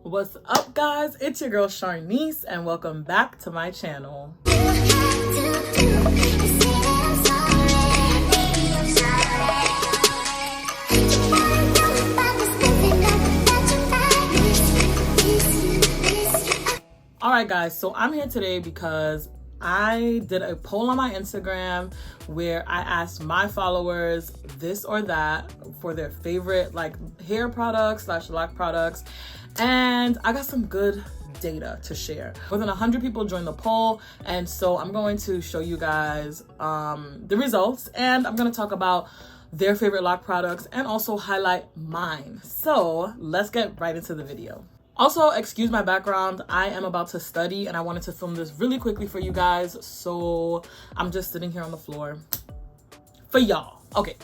What's up, guys? It's your girl Sharnice and welcome back to my channel. Alright guys, so I'm here today because I did a poll on my Instagram where I asked my followers this or that for their favorite like hair products / lock products, and I got some good data to share. More than 100 people joined the poll, and so I'm going to show you guys the results, and I'm going to talk about their favorite lock products and also highlight mine. So let's get right into the video. Also, excuse my background. I am about to study and I wanted to film this really quickly for you guys. So I'm just sitting here on the floor for y'all. Okay.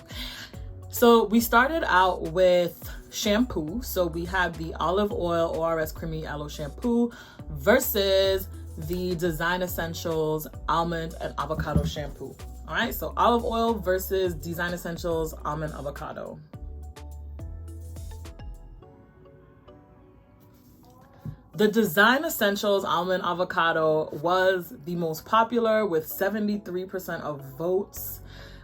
So we started out with shampoo. So we have the Olive Oil ORS Creamy Aloe Shampoo versus the Design Essentials Almond and Avocado Shampoo. All right. So Olive Oil versus Design Essentials Almond Avocado. The Design Essentials Almond Avocado was the most popular with 73% of votes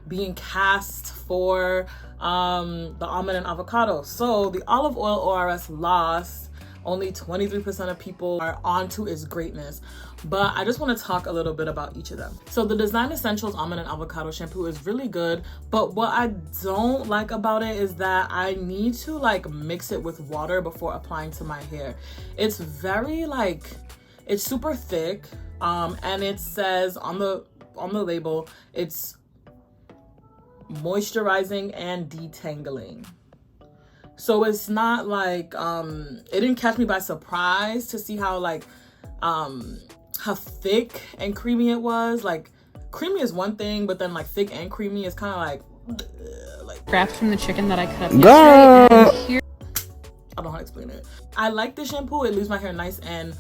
being cast for the almond and avocado. So the Olive Oil ORS lost. Only 23% of people are onto its greatness. But I just want to talk a little bit about each of them. So the Design Essentials Almond and Avocado Shampoo is really good. But what I don't like about it is that I need to like mix it with water before applying to my hair. It's very like, it's super thick. And it says on the label, it's moisturizing and detangling. So it's not like, it didn't catch me by surprise to see how like, how thick and creamy it was. Like creamy is one thing, but then like thick and creamy is kind of like scraps from the chicken that I cut up yesterday. And here I don't know how to explain it. I like the shampoo. It leaves my hair nice and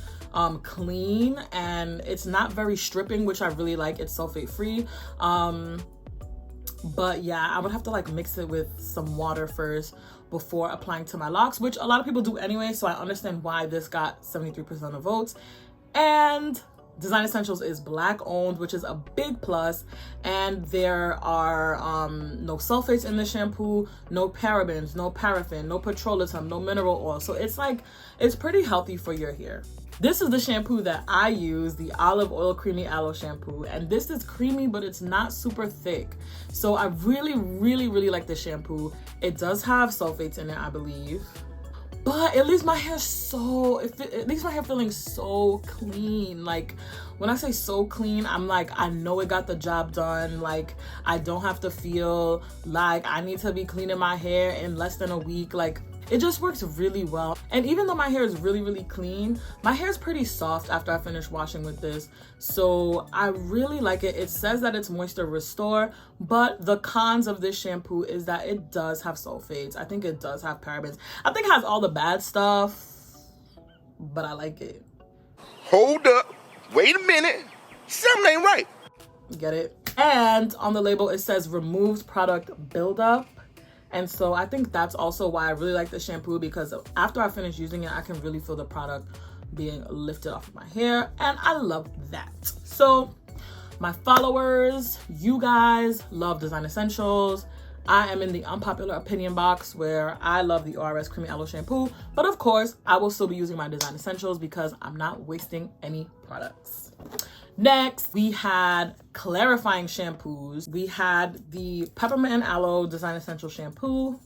clean, and it's not very stripping, which I really like. It's sulfate free. But yeah, I would have to like mix it with some water first before applying to my locks, which a lot of people do anyway. So I understand why this got 73% of votes. And Design Essentials is Black owned, which is a big plus. And there are no sulfates in the shampoo, no parabens, no paraffin, no petroleum, no mineral oil. So it's like, it's pretty healthy for your hair. This is the shampoo that I use, the Olive Oil Creamy Aloe Shampoo. And this is creamy, but it's not super thick. So I really, really, really like this shampoo. It does have sulfates in it, I believe. But it leaves my hair it leaves my hair feeling so clean. Like when I say so clean, I'm like, I know it got the job done. Like I don't have to feel like I need to be cleaning my hair in less than a week. Like it just works really well. And even though my hair is really, really clean, my hair is pretty soft after I finish washing with this. So I really like it. It says that it's moisture restore, but the cons of this shampoo is that it does have sulfates. I think it does have parabens. I think it has all the bad stuff, but I like it. Hold up. Wait a minute. Something ain't right. Get it? And on the label, it says removes product buildup. And so I think that's also why I really like the shampoo, because after I finish using it, I can really feel the product being lifted off of my hair. And I love that. So my followers, you guys love Design Essentials. I am in the unpopular opinion box where I love the ORS Creamy Aloe Shampoo. But of course, I will still be using my Design Essentials because I'm not wasting any products. Next, we had clarifying shampoos. We had the Peppermint and Aloe Design Essential Shampoo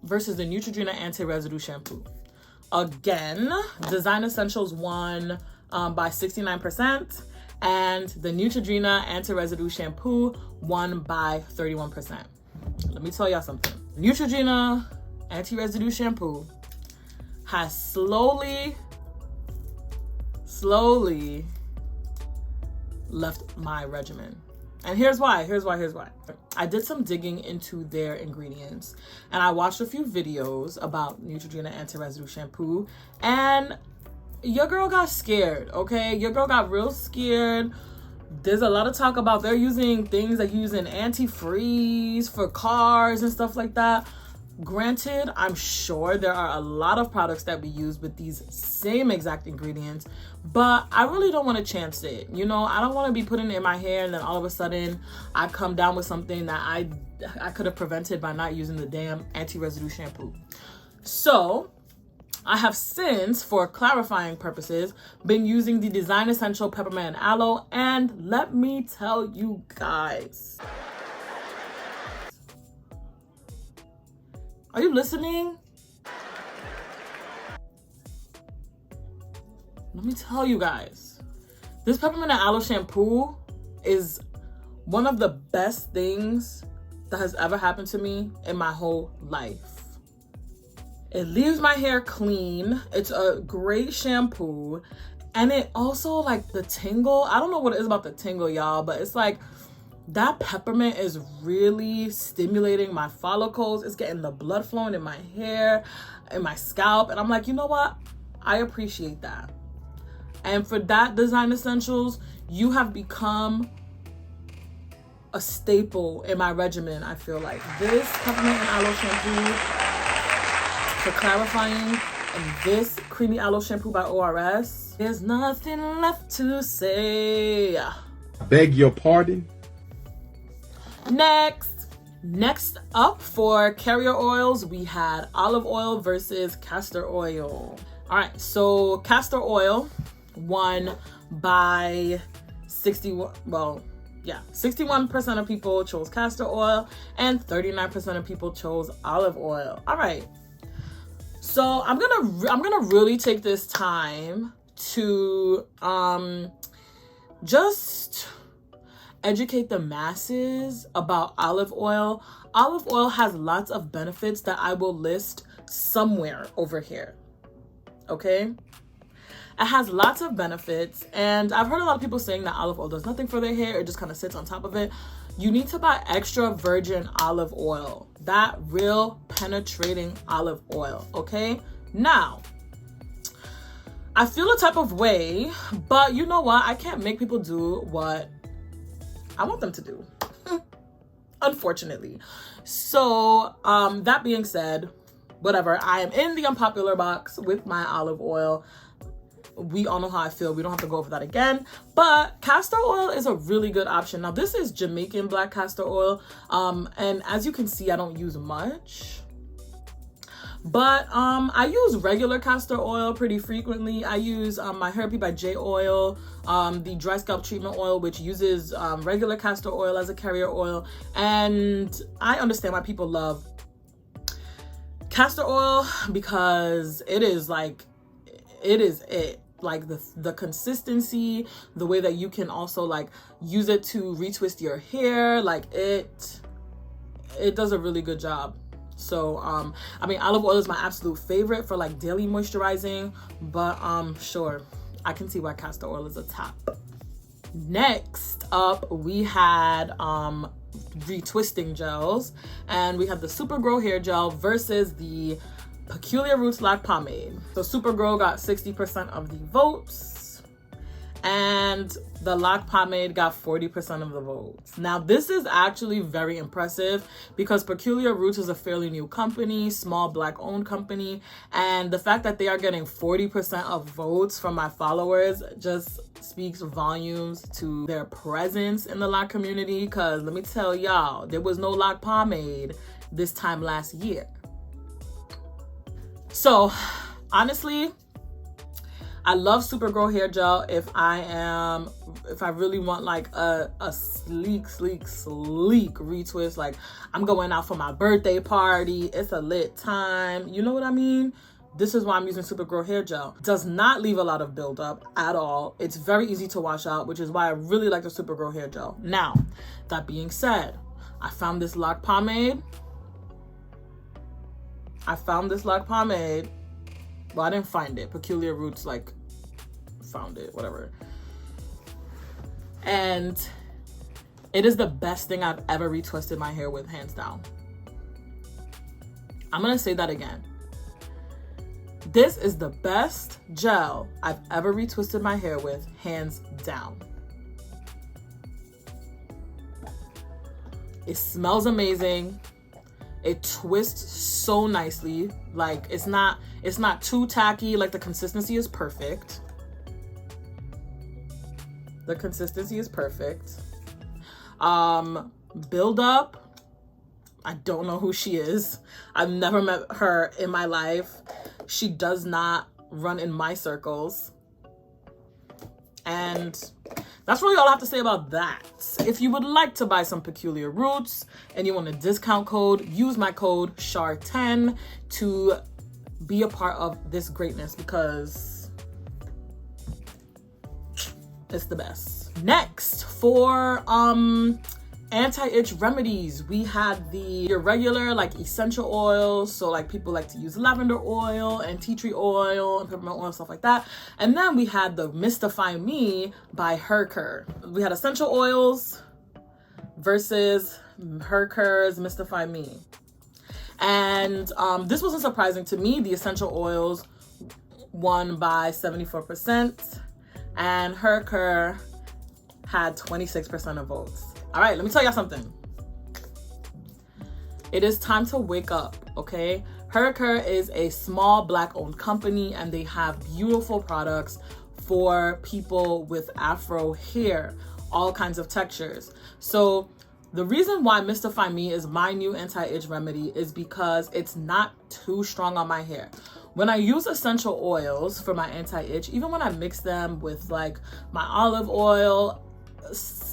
versus the Neutrogena Anti-Residue Shampoo. Again, Design Essentials won by 69%, and the Neutrogena Anti-Residue Shampoo won by 31%. Let me tell y'all something. Neutrogena Anti-Residue Shampoo has slowly left my regimen. And here's why. I did some digging into their ingredients and I watched a few videos about Neutrogena Anti-Residue Shampoo, and your girl got scared, okay? Your girl got real scared. There's a lot of talk about they're using things like using antifreeze for cars and stuff like that. Granted, I'm sure there are a lot of products that we use with these same exact ingredients, but I really don't want to chance it. You know, I don't want to be putting it in my hair and then all of a sudden I come down with something that I could have prevented by not using the damn anti-residue shampoo. So I have since, for clarifying purposes, been using the Design Essential Peppermint and Aloe, and let me tell you guys, are you listening? Let me tell you guys, this Peppermint and Aloe shampoo is one of the best things that has ever happened to me in my whole life. It leaves my hair clean. It's a great shampoo. And it also, like, the tingle, I don't know what it is about the tingle, y'all, but it's like that peppermint is really stimulating my follicles. It's getting the blood flowing in my hair, in my scalp. And I'm like, you know what? I appreciate that. And for that, Design Essentials, you have become a staple in my regimen, I feel like. This Peppermint and Aloe shampoo for clarifying, and this Creamy Aloe shampoo by ORS, there's nothing left to say. I beg your pardon? Next up for carrier oils, we had olive oil versus castor oil. All right, so castor oil won by 61% of people chose castor oil and 39% of people chose olive oil. All right, so I'm gonna really take this time to just educate the masses about olive oil. Olive oil has lots of benefits that I will list somewhere over here. Okay? It has lots of benefits, and I've heard a lot of people saying that olive oil does nothing for their hair. It just kind of sits on top of it. You need to buy extra virgin olive oil, that real penetrating olive oil, okay? Now, I feel a type of way, but you know what? I can't make people do what I want them to do, unfortunately. So, that being said, whatever, I am in the unpopular box with my olive oil. We all know how I feel. We don't have to go over that again. But castor oil is a really good option. Now, this is Jamaican black castor oil. And as you can see, I don't use much. But I use regular castor oil pretty frequently. I use my Hairapy by J oil, the dry scalp treatment oil, which uses regular castor oil as a carrier oil. And I understand why people love castor oil, because it is like, like the consistency, the way that you can also like use it to retwist your hair, like it does a really good job. So I mean, olive oil is my absolute favorite for like daily moisturizing, but sure, I can see why castor oil is a top. Next up, we had retwisting gels, and we have the Super Gro Hair Gel versus the Peculiar Roots Lock Pomade. So Super Gro got 60% of the votes, and the Lock Pomade got 40% of the votes. Now, this is actually very impressive because Peculiar Roots is a fairly new company, small black-owned company, and the fact that they are getting 40% of votes from my followers just speaks volumes to their presence in the lock community, because let me tell y'all, there was no Lock Pomade this time last year. So, honestly, I love Super Gro Hair Gel if I really want like a sleek retwist, like I'm going out for my birthday party, it's a lit time, you know what I mean? This is why I'm using Super Gro Hair Gel. It does not leave a lot of buildup at all. It's very easy to wash out, which is why I really like the Super Gro Hair Gel. Now, that being said, I found this Lock Pomade. Well, I didn't find it. Peculiar Roots like found it, whatever. And it is the best thing I've ever retwisted my hair with, hands down. I'm gonna say that again. This is the best gel I've ever retwisted my hair with, hands down. It smells amazing. It twists so nicely. Like it's not too tacky. Like the consistency is perfect. The consistency is perfect. Build up. I don't know who she is. I've never met her in my life. She does not run in my circles. And that's really all I have to say about that. If you would like to buy some Peculiar Roots and you want a discount code, use my code SHAR10 to be a part of this greatness, because it's the best. Next, for anti-itch remedies, we had your regular like essential oils. So like people like to use lavender oil and tea tree oil and peppermint oil, stuff like that. And then we had the Mystify Me by Curr. We had essential oils versus Curr's Mystify Me. And this wasn't surprising to me. The essential oils won by 74% and Curr had 26% of votes. All right, let me tell y'all something. It is time to wake up, okay? Curr is a small Black-owned company, and they have beautiful products for people with Afro hair, all kinds of textures. So the reason why Mystify Me is my new anti-itch remedy is because it's not too strong on my hair. When I use essential oils for my anti-itch, even when I mix them with like my olive oil,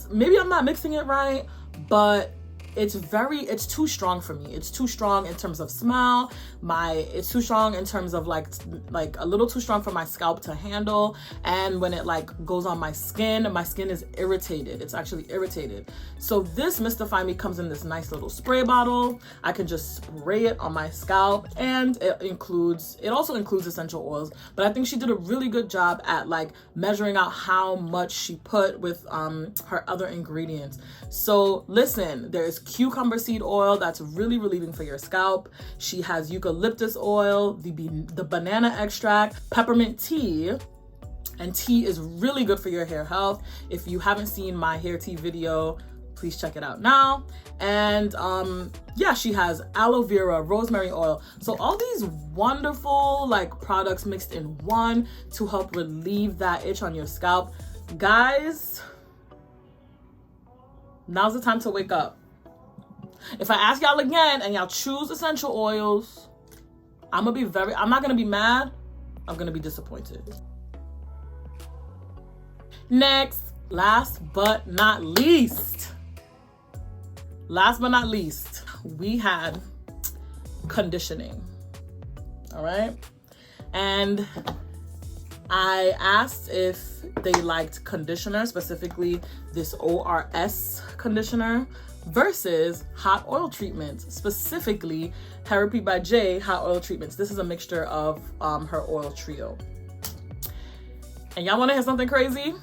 maybe I'm not mixing it right, but it's too strong for me. It's too strong in terms of smell. It's too strong in terms of like a little too strong for my scalp to handle. And when it like goes on my skin is irritated. It's actually irritated. So this Mystify Me comes in this nice little spray bottle. I can just spray it on my scalp, and it also includes essential oils. But I think she did a really good job at like measuring out how much she put with her other ingredients. So listen, there's cucumber seed oil that's really relieving for your scalp. She has eucalyptus oil, the banana extract, peppermint tea, and tea is really good for your hair health. If you haven't seen my hair tea video, please check it out now. And yeah, she has aloe vera, rosemary oil. So all these wonderful like products mixed in one to help relieve that itch on your scalp. Guys, now's the time to wake up. If I ask y'all again and y'all choose essential oils, I'm not gonna be mad. I'm gonna be disappointed. Next, last but not least, we had conditioning. All right. And I asked if they liked conditioner, specifically this ORS conditioner, versus hot oil treatments, specifically Hairapy by J hot oil treatments. This is a mixture of her oil trio. And y'all want to hear something crazy?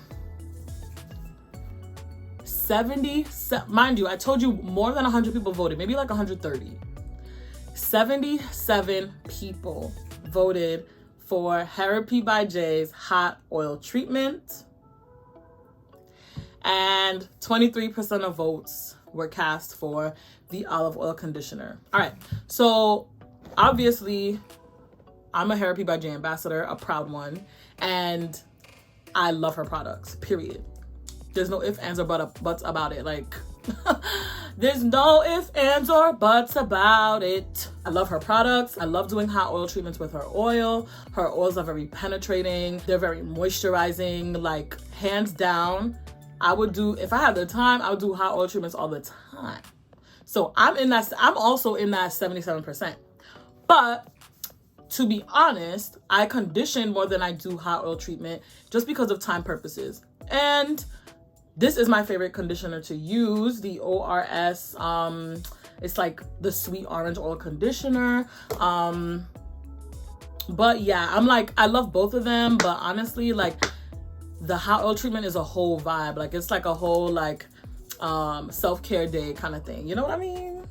Mind you, I told you more than 100 people voted, maybe like 130. 77 people voted for Hairapy by J's hot oil treatment, and 23% of votes were cast for the olive oil conditioner. All right, so obviously I'm a Hairapy by J ambassador, a proud one, and I love her products, period. There's no ifs, ands, or buts about it. Like, there's no ifs, ands, or buts about it. I love her products. I love doing hot oil treatments with her oil. Her oils are very penetrating. They're very moisturizing, like hands down. If I had the time, I would do hot oil treatments all the time. So I'm also in that 77%. But to be honest, I condition more than I do hot oil treatment just because of time purposes. And this is my favorite conditioner to use, the ORS. It's like the sweet orange oil conditioner. But yeah, I love both of them, but honestly, like the hot oil treatment is a whole vibe. Like it's like a whole like self-care day kind of thing. You know what I mean?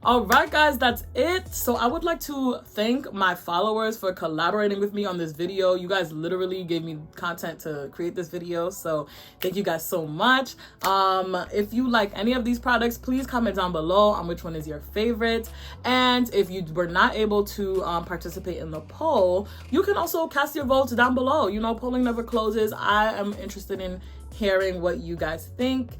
All right, guys, that's it. So I would like to thank my followers for collaborating with me on this video. You guys literally gave me content to create this video, so thank you guys so much. If you like any of these products, please comment down below on which one is your favorite. And if you were not able to participate in the poll, you can also cast your votes down below. You know, polling never closes. I am interested in hearing what you guys think.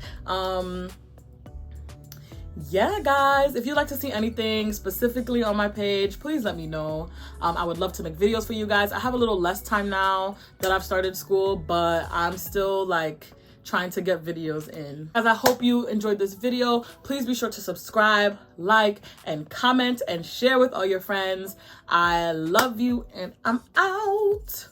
Yeah, guys, if you'd like to see anything specifically on my page, please let me know. I would love to make videos for you guys. I have a little less time now that I've started school, but I'm still like trying to get videos in. As I hope you enjoyed this video, please be sure to subscribe, like, and comment, and share with all your friends. I love you, and I'm out.